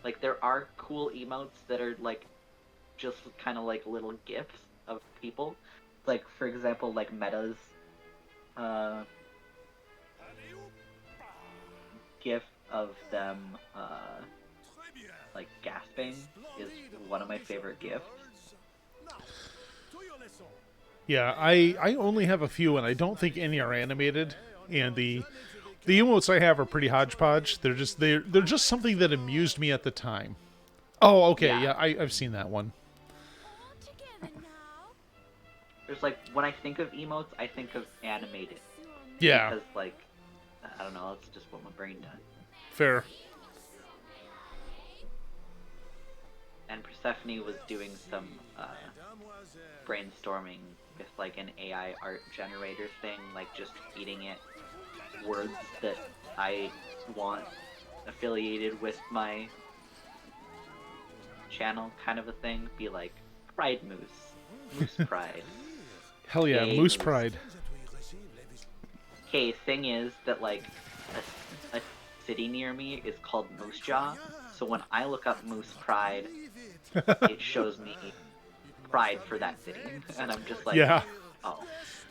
Like there are cool emotes that are like just kind of like little gifs of people. Like for example, like Meta's uh gif of them like gasping is one of my favorite gifs. Yeah, I only have a few, and I don't think any are animated. And the emotes I have are pretty hodgepodge. They're just something that amused me at the time. Oh, okay, Yeah, yeah, I've seen that one. there's like when I think of emotes, I think of animated Yeah, because like I don't know, that's just what my brain does. fair. And Persephone was doing some brainstorming with like an AI art generator thing, like just feeding it words that I want affiliated with my channel, kind of a thing. Be like Pride Moose, Moose Pride, Hell yeah, Yay Moose Moose. Pride. Okay, thing is that like a city near me is called Moose Jaw, so when I look up Moose Pride, it shows me pride for that city, and I'm just like, Yeah. oh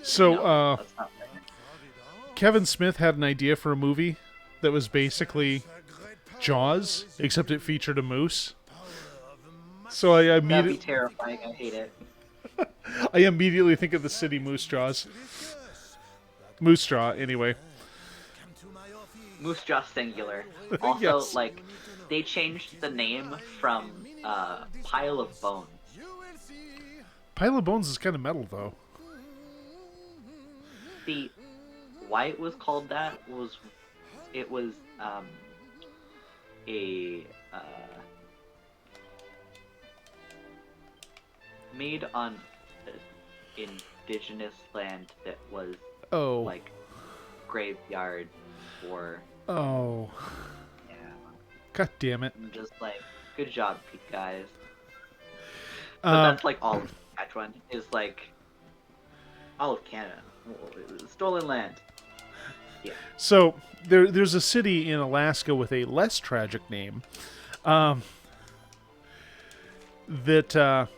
So, no, that's not fair. Kevin Smith had an idea for a movie that was basically Jaws, except it featured a moose. So That'd be terrifying. I hate it. I immediately think of the city Moose Jaws. Moose Jaw, anyway. Moose Jaw singular. Also, Yes. like, they changed the name from Pile of Bones. Pile of Bones is kind of metal, though. See, why it was called that was it was a made on indigenous land that was Oh. like graveyard for Oh. yeah. God damn it. I'm just like, good job, guys. But Um, that's like all of Saskatchewan is like all of Canada, stolen land. Yeah. so there's a city in Alaska with a less tragic name that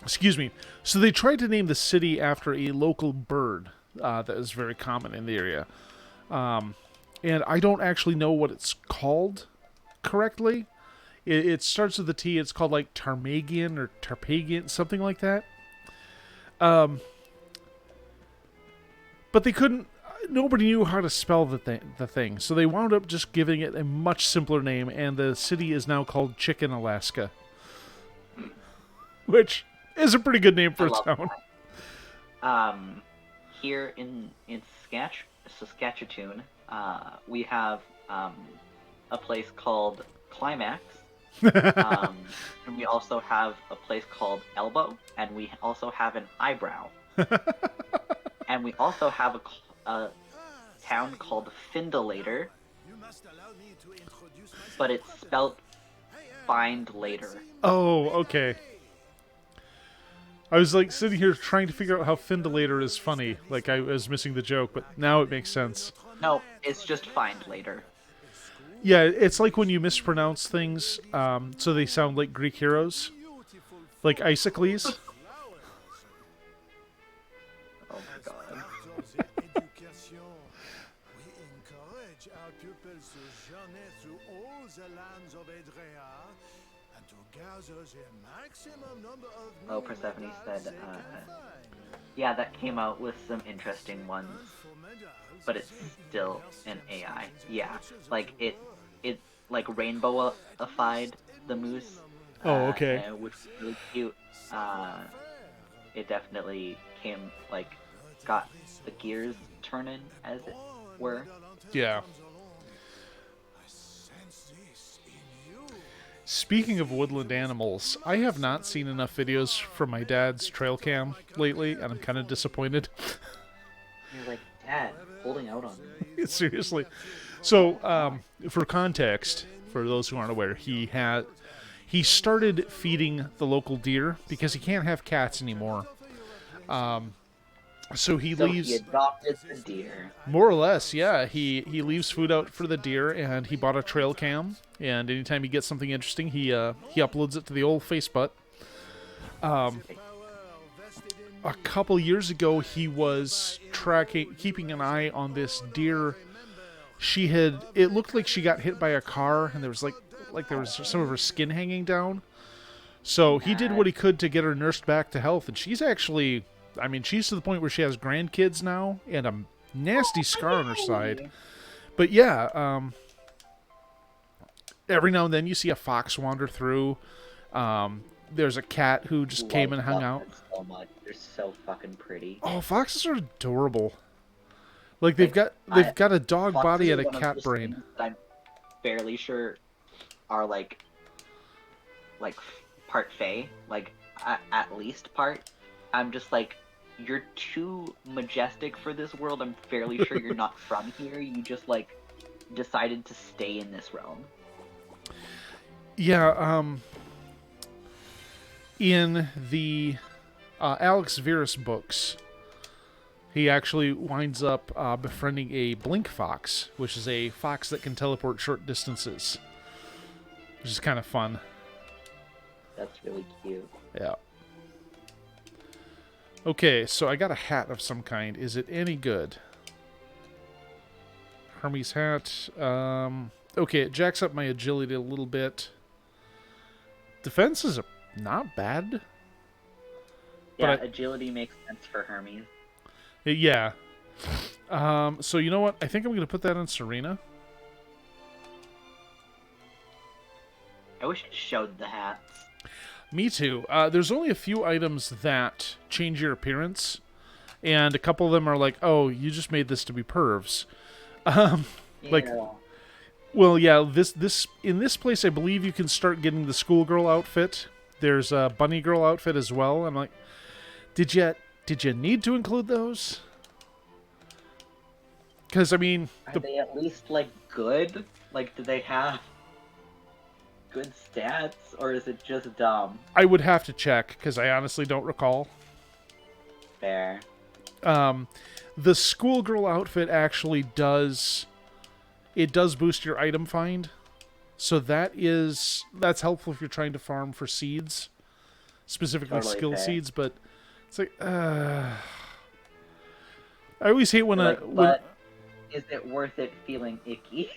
excuse me. So they tried to name the city after a local bird that is very common in the area, and I don't actually know what it's called correctly. It starts with a T. It's called like Ptarmigan or Tarpagian, something like that. But they couldn't. Nobody knew how to spell the thing, so they wound up just giving it a much simpler name, and the city is now called Chicken, Alaska, which is a pretty good name I for a love town. that. Here in Saskatchewan, we have a place called Climax, um, and we also have a place called Elbow, and we also have an Eyebrow, and we also have a town called Findalater, but it's spelled find later. Oh, okay. I was like sitting here trying to figure out how Findalater is funny, like I was missing the joke, but now it makes sense. No, it's just find later. Yeah, it's like when you mispronounce things, so they sound like Greek heroes, like Isocles. Oh my god. Oh, Persephone said, yeah, that came out with some interesting ones, but it's still an AI. Yeah, like it like rainbowified the moose, Oh, okay. which was really cute. Uh, it definitely came like got the gears turning, as it were. Yeah. Speaking of woodland animals, I have not seen enough videos from my dad's trail cam lately, and I'm kind of disappointed. You're like, Dad, holding out on me. Seriously. So, for context, for those who aren't aware, he started feeding the local deer because he can't have cats anymore. So he So he leaves, adopted the deer. more or less, yeah. He leaves food out for the deer, and he bought a trail cam. And anytime he gets something interesting, he uploads it to the old Facebook. A couple years ago, he was keeping an eye on this deer. It looked like she got hit by a car, and there was like there was some of her skin hanging down. So he did what he could to get her nursed back to health, and she's actually, I mean, she's to the point where she has grandkids now and a nasty scar on her side. But yeah, every now and then you see a fox wander through. There's a cat who just came and hung out. So much. They're so fucking pretty. Oh, foxes are adorable. Like they've got a dog body and a cat brain. I'm fairly sure are like part Fae, like at least part. I'm just like, you're too majestic for this world. I'm fairly sure you're not from here. You just like decided to stay in this realm. Yeah. In the Alex Virus books, he actually winds up befriending a blink fox, which is a fox that can teleport short distances, which is kind of fun. That's really cute. Yeah. Okay, so I got a hat of some kind. Is it any good? Hermes hat. Okay, it jacks up my agility a little bit. Defense is not bad. Yeah, agility makes sense for Hermes. Yeah. So you know what? I think I'm going to put that on Serena. I wish it showed the hats. Me too. There's only a few items that change your appearance, and a couple of them are like, oh, you just made this to be pervs. Like, well, yeah, this in this place, I believe you can start getting the schoolgirl outfit. There's a bunny girl outfit as well. I'm like, did you need to include those? Because I mean, are they at least like good? Like, do they have good stats, or is it just dumb? I would have to check because I honestly don't recall. Fair. The schoolgirl outfit actually does boost your item find, so that's helpful if you're trying to farm for seeds, specifically Totally skill fair. seeds. But it's like, I always hate when But is it worth it feeling icky?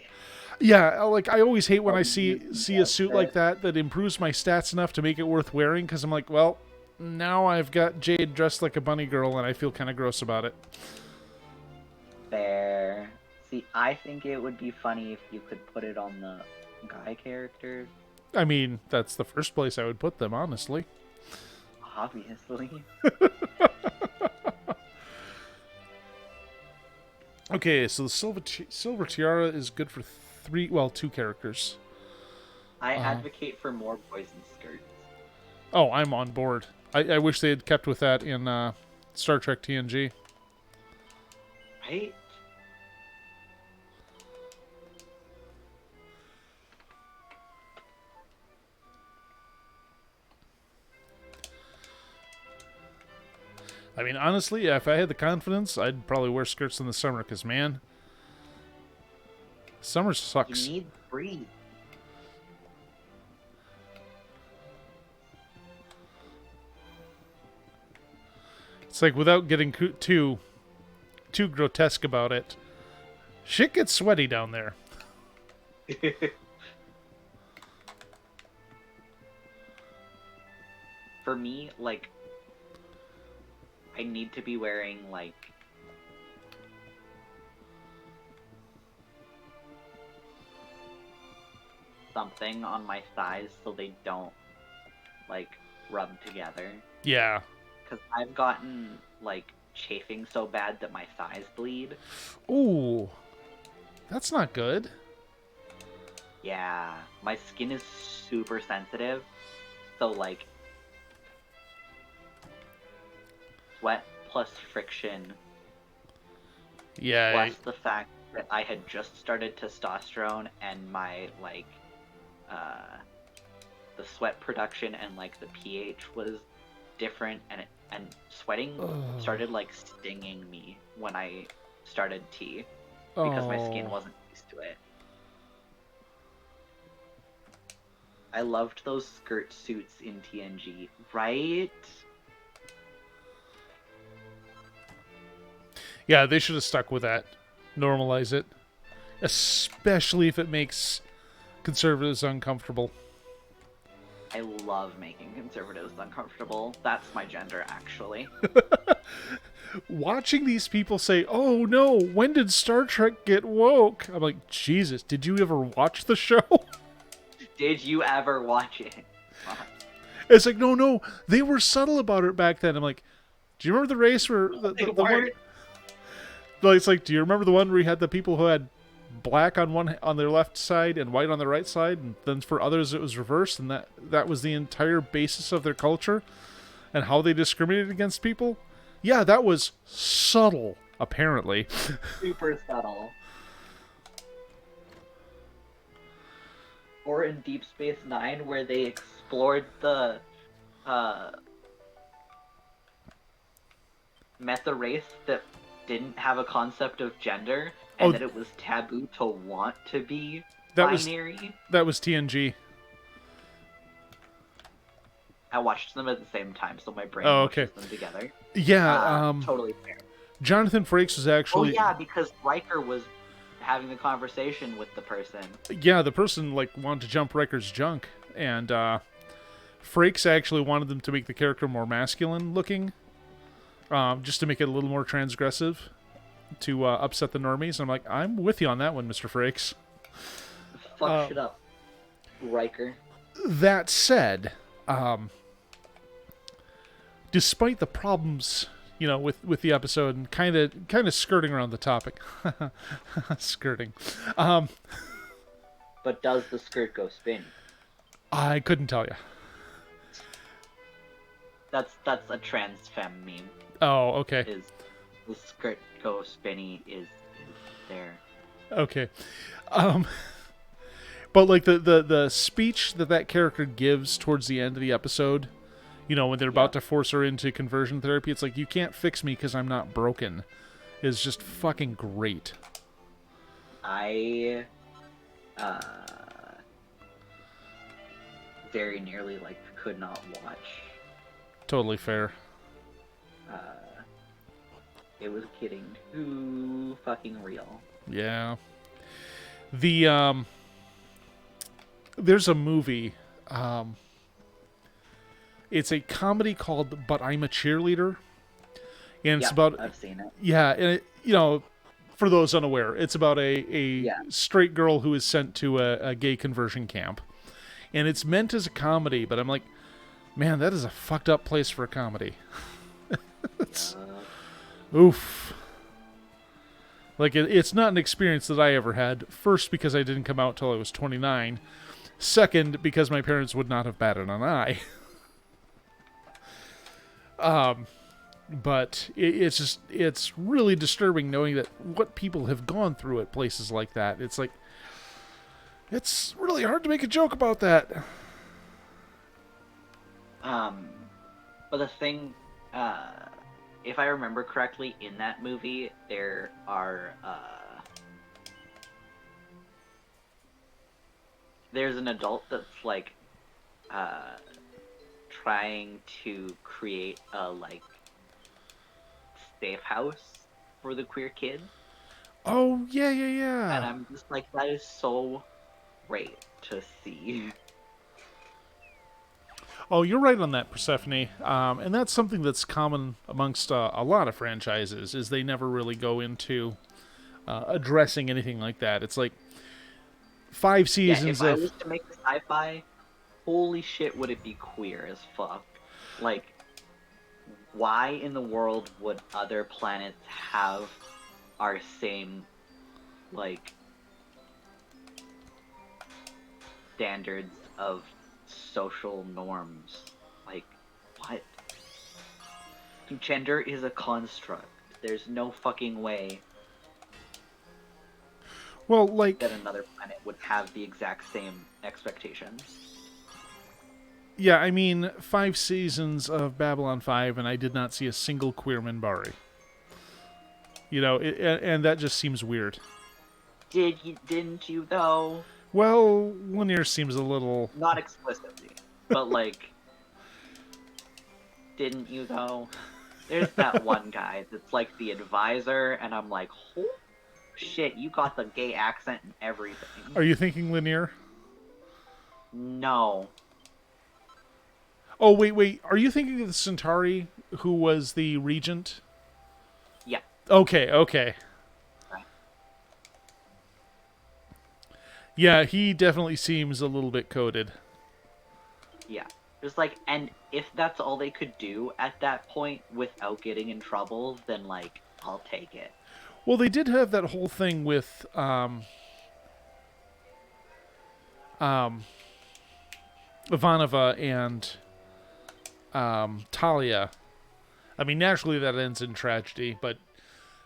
yeah, like I always hate when I see Yeah, a suit like that improves my stats enough to make it worth wearing, because I'm like, well, now I've got Jade dressed like a bunny girl and I feel kind of gross about it. Fair. See, I think it would be funny if you could put it on the guy characters. I mean, that's the first place I would put them, honestly. Obviously. Okay, so the silver tiara is good for two characters. I advocate for more poison skirts. Oh, I'm on board. I wish they had kept with that in Star Trek TNG. Right? I mean, honestly, if I had the confidence, I'd probably wear skirts in the summer, because, man, summer sucks. You need breathe. It's like, without getting too grotesque about it, shit gets sweaty down there. For me, like, I need to be wearing, like, something on my thighs so they don't, like, rub together. Yeah. Because I've gotten, like, chafing so bad that my thighs bleed. Ooh. That's not good. Yeah. My skin is super sensitive. So, like, sweat plus friction Yeah. plus the fact that I had just started testosterone and my, like, the sweat production and, like, the pH was different, and it and sweating Ugh. started like stinging me when I started T because my skin Oh. wasn't used to it. I loved those skirt suits in TNG, right? Yeah, they should have stuck with that. Normalize it. Especially if it makes conservatives uncomfortable. I love making conservatives uncomfortable. That's my gender, actually. Watching these people say, "Oh no, when did Star Trek get woke?" I'm like, Jesus, did you ever watch the show? Did you ever watch it? It's like, no, they were subtle about it back then. I'm like, do you remember the race where They the one? weren't. Like, it's like, do you remember the one where you had the people who had black on their left side and white on their right side, and then for others it was reversed, and that was the entire basis of their culture and how they discriminated against people? Yeah, that was subtle, apparently. Super subtle. Or in Deep Space Nine, where they explored the met the race that didn't have a concept of gender, and Oh, that it was taboo to want to be that was binary. that was TNG. I watched them at the same time, so my brain Oh, mushes okay. them together. Yeah, Totally fair. Jonathan Frakes was Oh actually yeah, because Riker was having the conversation with the person. yeah, the person like wanted to jump Riker's junk, and Frakes actually wanted them to make the character more masculine looking, just to make it a little more transgressive, to upset the normies. And I'm like, I'm with you on that one, Mr. Frakes. Fuck shit up, Riker. That said, despite the problems, with the episode and kind of skirting around the topic, skirting, But does the skirt go spinny? I couldn't tell you. That's a trans femme meme. Oh, okay. Is the skirt go spinny is there. Okay. But like the speech that character gives towards the end of the episode, when they're about to force her into conversion therapy, it's like, you can't fix me because I'm not broken, is just fucking great. I very nearly could not watch. Totally fair. It was getting too fucking real. Yeah. The there's a movie, it's a comedy called But I'm a Cheerleader, and it's about, I've seen it. yeah, and for those unaware, it's about a straight girl who is sent to a gay conversion camp, and it's meant as a comedy, but I'm like, man, that is a fucked up place for a comedy. Oof. Like, it's not an experience that I ever had. First, because I didn't come out till I was 29. Second, because my parents would not have batted an eye. But it's really disturbing knowing that what people have gone through at places like that. It's like, it's really hard to make a joke about that. But the thing, if I remember correctly, in that movie, there are, there's an adult that's, trying to create a, safe house for the queer kids. Oh, yeah. And I'm just like, that is so great to see. Oh, you're right on that, Persephone. And that's something that's common amongst a lot of franchises, is they never really go into addressing anything like that. It's like 5 seasons if I was to make a sci-fi, holy shit, would it be queer as fuck. Why in the world would other planets have our same, standards of social norms? What? Gender is a construct. There's no fucking way well, that another planet would have the exact same expectations. Yeah, I mean, 5 seasons of Babylon 5, and I did not see a single queer Minbari. And that just seems weird. Didn't you though? Well, Lanier seems a little. Not explicitly, but like, didn't you though? There's that one guy that's like the advisor, and I'm like, holy shit, you got the gay accent and everything. Are you thinking Lanier? No. Oh, wait. Are you thinking of the Centauri who was the regent? Yeah. Okay. Right. Yeah, he definitely seems a little bit coded. Yeah. Just like, and if that's all they could do at that point without getting in trouble, then like, I'll take it. Well, they did have that whole thing with Ivanova and Talia. I mean, naturally that ends in tragedy, but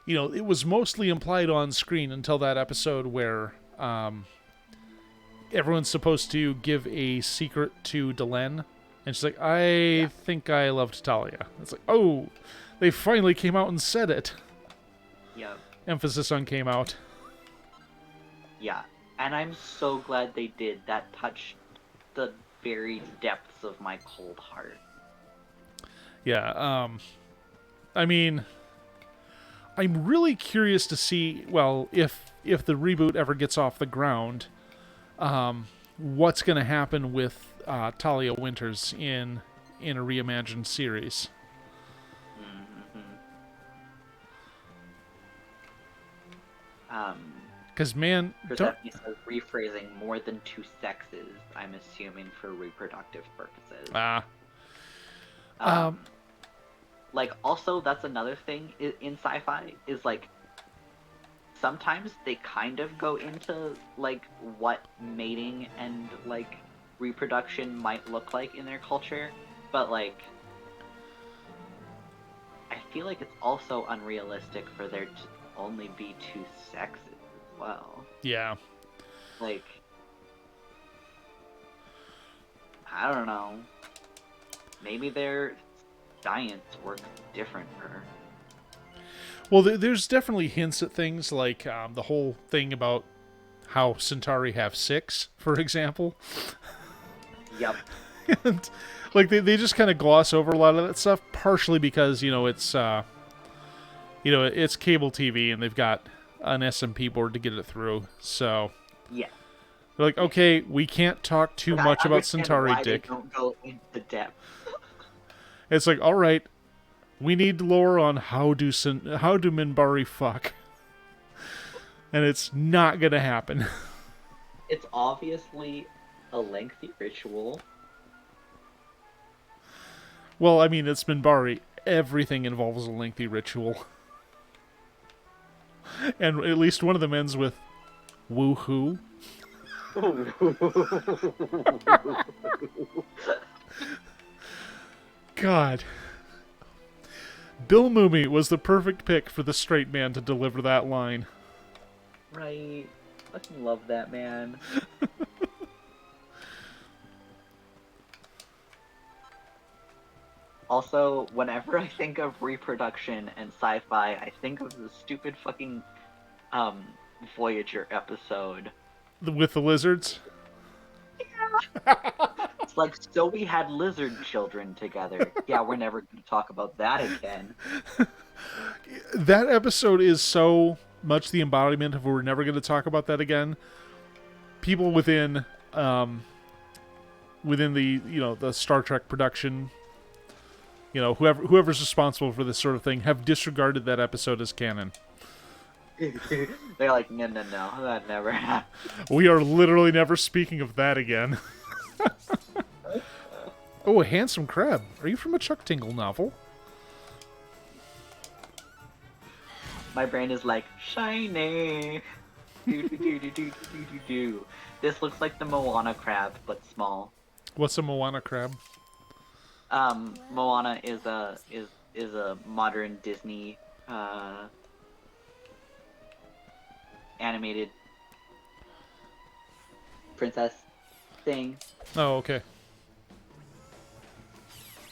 it was mostly implied on screen until that episode where everyone's supposed to give a secret to Delenn, and she's like, I think I loved Talia. It's like, oh, they finally came out and said it. Yeah. Emphasis on came out. Yeah. And I'm so glad they did. That touched the very depths of my cold heart. Yeah, I mean, I'm really curious to see, well, if the reboot ever gets off the ground, what's going to happen with Talia Winters in a reimagined series. Because, man, Persephone says rephrasing more than 2 sexes, I'm assuming for reproductive purposes. Like, also, that's another thing in sci-fi, is, like, sometimes they kind of go into, like, what mating and, like, reproduction might look like in their culture, but, like, I feel like it's also unrealistic for there to only be 2 sexes as well. Yeah. Like, I don't know. Maybe their science works different for... Well, there's definitely hints at things like the whole thing about how Centauri have 6, for example. Yep. And, like, they just kind of gloss over a lot of that stuff, partially because, it's it's cable TV and they've got an SMP board to get it through. So, Yeah. they're like, okay, we can't talk too But much I about Centauri, why Dick. They don't go into depth. It's like, all right, we need lore on how do Minbari fuck, and it's not gonna happen. It's obviously a lengthy ritual. Well, I mean, it's Minbari. Everything involves a lengthy ritual, and at least one of them ends with "woohoo." God. Bill Mumy was the perfect pick for the straight man to deliver that line. Right. Fucking love that man. Also, whenever I think of reproduction and sci-fi, I think of the stupid fucking Voyager episode. With the lizards? It's like, so we had lizard children together. Yeah, we're never going to talk about that again. That episode is so much the embodiment of we're never going to talk about that again. People within the the Star Trek production, whoever's responsible for this sort of thing, have disregarded that episode as canon. They're like, no, that never happened. We are literally never speaking of that again. Oh, a handsome crab. Are you from a Chuck Tingle novel? My brain is like, shiny. Do. This looks like the Moana crab, but small. What's a Moana crab? Moana is a modern Disney animated princess thing. Oh, okay.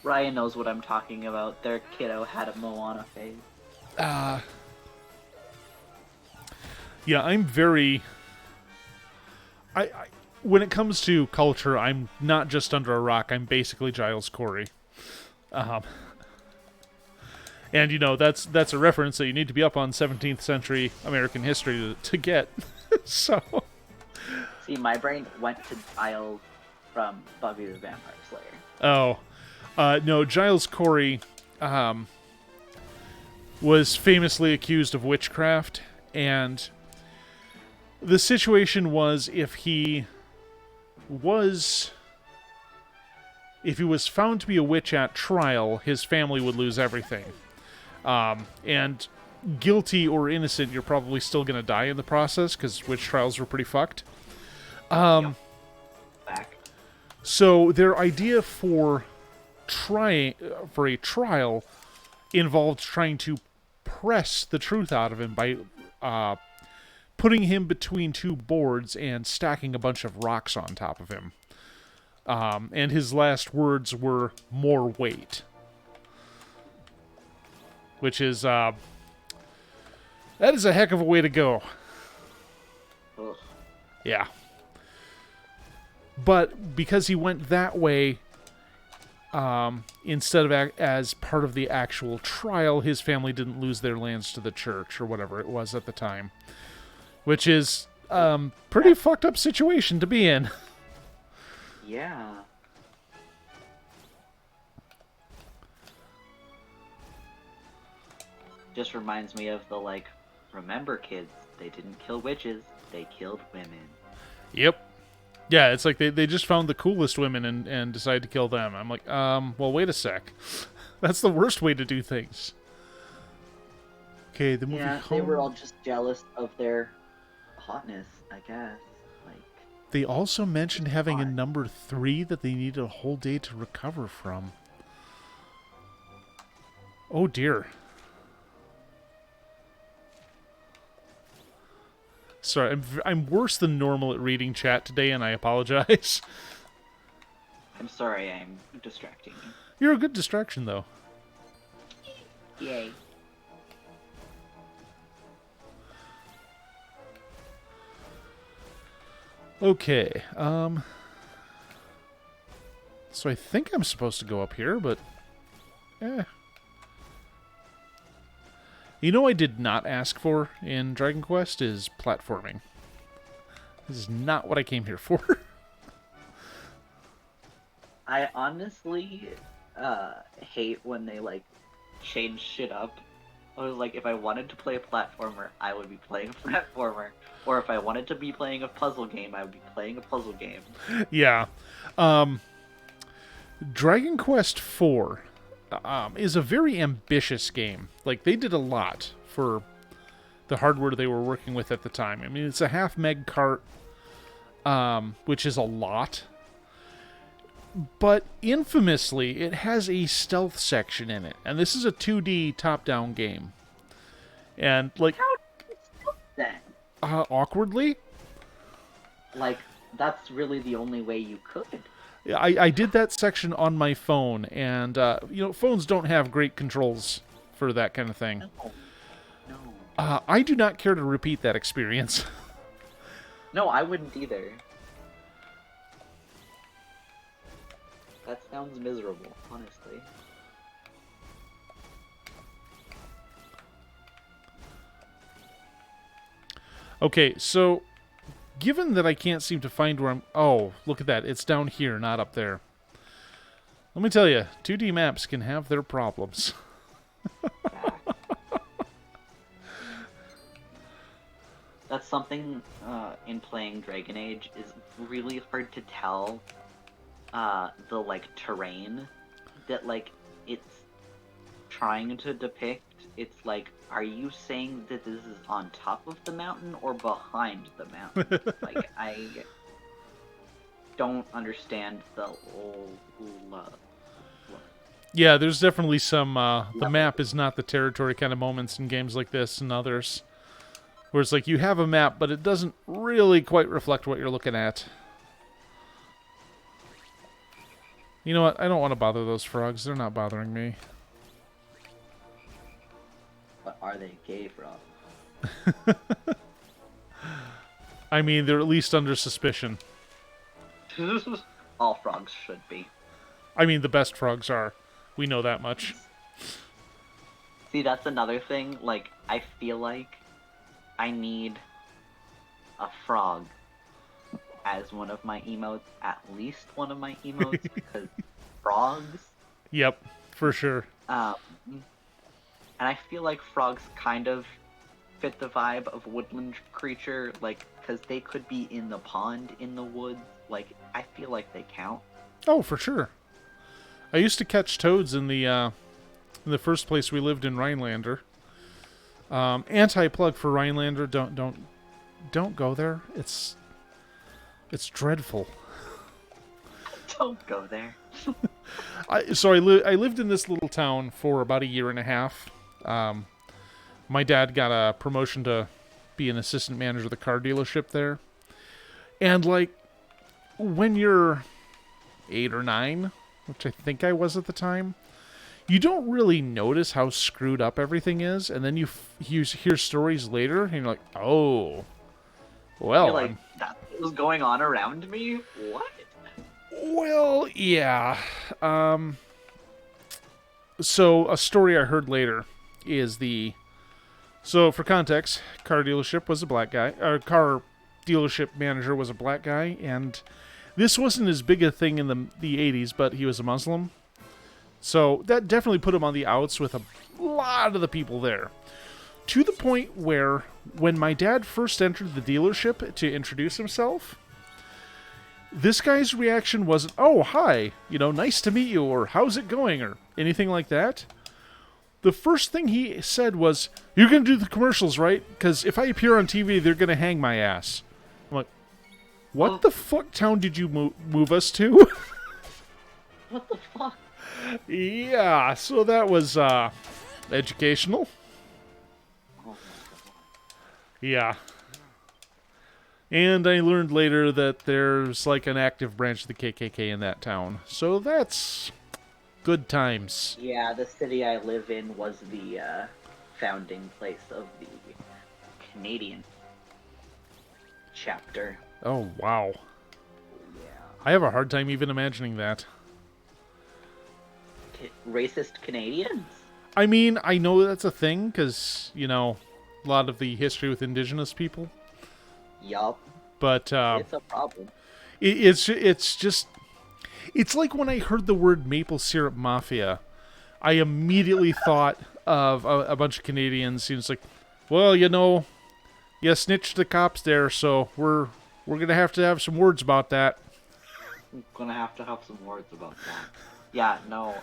Ryan knows what I'm talking about. Their kiddo had a Moana phase. Yeah, I'm very... I when it comes to culture, I'm not just under a rock. I'm basically Giles Corey. And, you know, that's a reference that you need to be up on 17th century American history to get. So... See, my brain went to Giles from Buffy the Vampire Slayer. Oh. No, Giles Corey was famously accused of witchcraft, and the situation was if he was found to be a witch at trial, his family would lose everything. And guilty or innocent, you're probably still going to die in the process, because witch trials were pretty fucked. Back. So their idea for a trial involved trying to press the truth out of him by putting him between two boards and stacking a bunch of rocks on top of him. And his last words were, "more weight." Which is, that is a heck of a way to go. Ugh. Yeah. But because he went that way, instead of as part of the actual trial, his family didn't lose their lands to the church or whatever it was at the time. Which is pretty fucked up situation to be in. Yeah. Just reminds me of the, like, remember kids, they didn't kill witches, they killed women. Yep. Yeah, it's like they just found the coolest women and decided to kill them. I'm like, well, wait a sec. That's the worst way to do things. Okay, the movie Yeah, Home... they were all just jealous of their hotness, I guess. Like, They also mentioned having a number 3 that they needed a whole day to recover from. Oh, dear. Sorry, I'm worse than normal at reading chat today, and I apologize. I'm sorry I'm distracting you. You're a good distraction, though. Yay. Okay, so I think I'm supposed to go up here, but... You know I did not ask for in Dragon Quest is platforming. This is not what I came here for. I honestly hate when they, like, change shit up. I was like, if I wanted to play a platformer, I would be playing a platformer. Or if I wanted to be playing a puzzle game, I would be playing a puzzle game. Yeah. Dragon Quest IV is a very ambitious game. Like, they did a lot for the hardware they were working with at the time. I mean, it's a half meg cart, which is a lot. But infamously, it has a stealth section in it. And this is a 2D top-down game. And, like... How did it stealth then? Awkwardly? Like, that's really the only way you could. I did that section on my phone, and, you know, phones don't have great controls for that kind of thing. No. I do not care to repeat that experience. No, I wouldn't either. That sounds miserable, honestly. Okay, so... Given that I can't seem to find where I'm... Oh, look at that. It's down here, not up there. Let me tell you, 2D maps can have their problems. That's something in playing Dragon Age is really hard to tell the, like, terrain that, like, it's trying to depict. It's like, are you saying that this is on top of the mountain or behind the mountain? Like, I don't understand the whole... Yeah, there's definitely some, the map is not the territory kind of moments in games like this and others. Where it's like, you have a map, but it doesn't really quite reflect what you're looking at. You know what? I don't want to bother those frogs. They're not bothering me. But are they gay frogs? I mean, they're at least under suspicion. All frogs should be. I mean, the best frogs are. We know that much. See, that's another thing. Like, I feel like I need a frog as one of my emotes, at least one of my emotes, because frogs. Yep, for sure. And I feel like frogs kind of fit the vibe of woodland creature, like, because they could be in the pond in the woods. Like, I feel like they count. Oh, for sure. I used to catch toads in the first place we lived in Rhinelander. Anti-plug for Rhinelander. Don't go there. It's dreadful. Don't go there. I lived in this little town for about a year and a half. My dad got a promotion to be an assistant manager of the car dealership there. And, like, when you're 8 or 9, which I think I was at the time, you don't really notice how screwed up everything is. And then you hear stories later, and you're like, oh, well. You're like, that's what was going on around me? What? Well, yeah. So, a story I heard later is So, for context, car dealership was a black guy. Car dealership manager was a black guy, and this wasn't as big a thing in the 80s, but he was a Muslim. So, that definitely put him on the outs with a lot of the people there. To the point where, when my dad first entered the dealership to introduce himself, this guy's reaction wasn't, oh, hi, nice to meet you, or how's it going, or anything like that. The first thing he said was, you're going to do the commercials, right? Because if I appear on TV, they're going to hang my ass. I'm like, what the fuck town did you move us to? What the fuck? Yeah, so that was educational. Oh my god. Yeah. And I learned later that there's like an active branch of the KKK in that town. So that's good times. Yeah, the city I live in was the founding place of the Canadian chapter. Oh, wow. Yeah. I have a hard time even imagining that. Racist Canadians? I mean, I know that's a thing, because, a lot of the history with indigenous people. Yup. But it's a problem. It's just... It's like when I heard the word maple syrup mafia, I immediately thought of a bunch of Canadians. It's like, well, you snitched the cops there, so we're going to have some words about that. I'm gonna have to have some words about that. Yeah, no,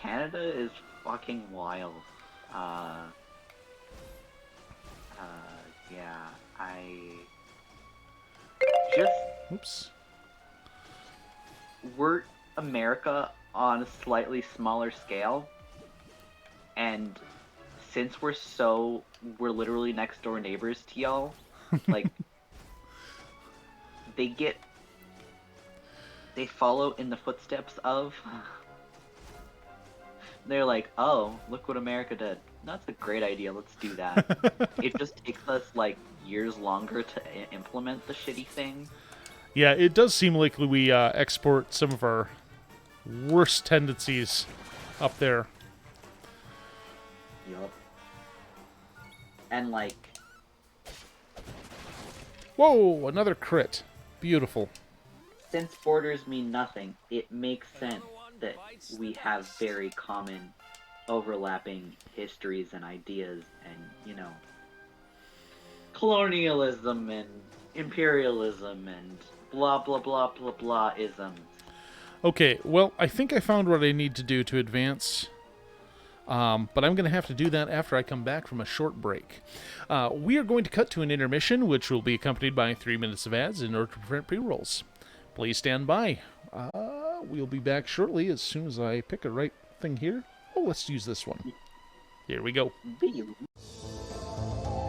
Canada is fucking wild. Yeah, Oops. We're America on a slightly smaller scale, and since we're literally next door neighbors to y'all, like, they follow in the footsteps of, they're like, oh, look what America did. That's a great idea, let's do that. It just takes us, like, years longer to implement the shitty thing. Yeah, it does seem like we export some of our worst tendencies up there. Yup. And, like... Whoa, another crit. Beautiful. Since borders mean nothing, it makes sense that we have very common overlapping histories and ideas and, colonialism and imperialism and blah blah blah blah blah isms. Okay, well, I think I found what I need to do to advance. But I'm going to have to do that after I come back from a short break. We are going to cut to an intermission, which will be accompanied by 3 minutes of ads in order to prevent pre-rolls. Please stand by. We'll be back shortly as soon as I pick a right thing here. Oh, let's use this one. Here we go.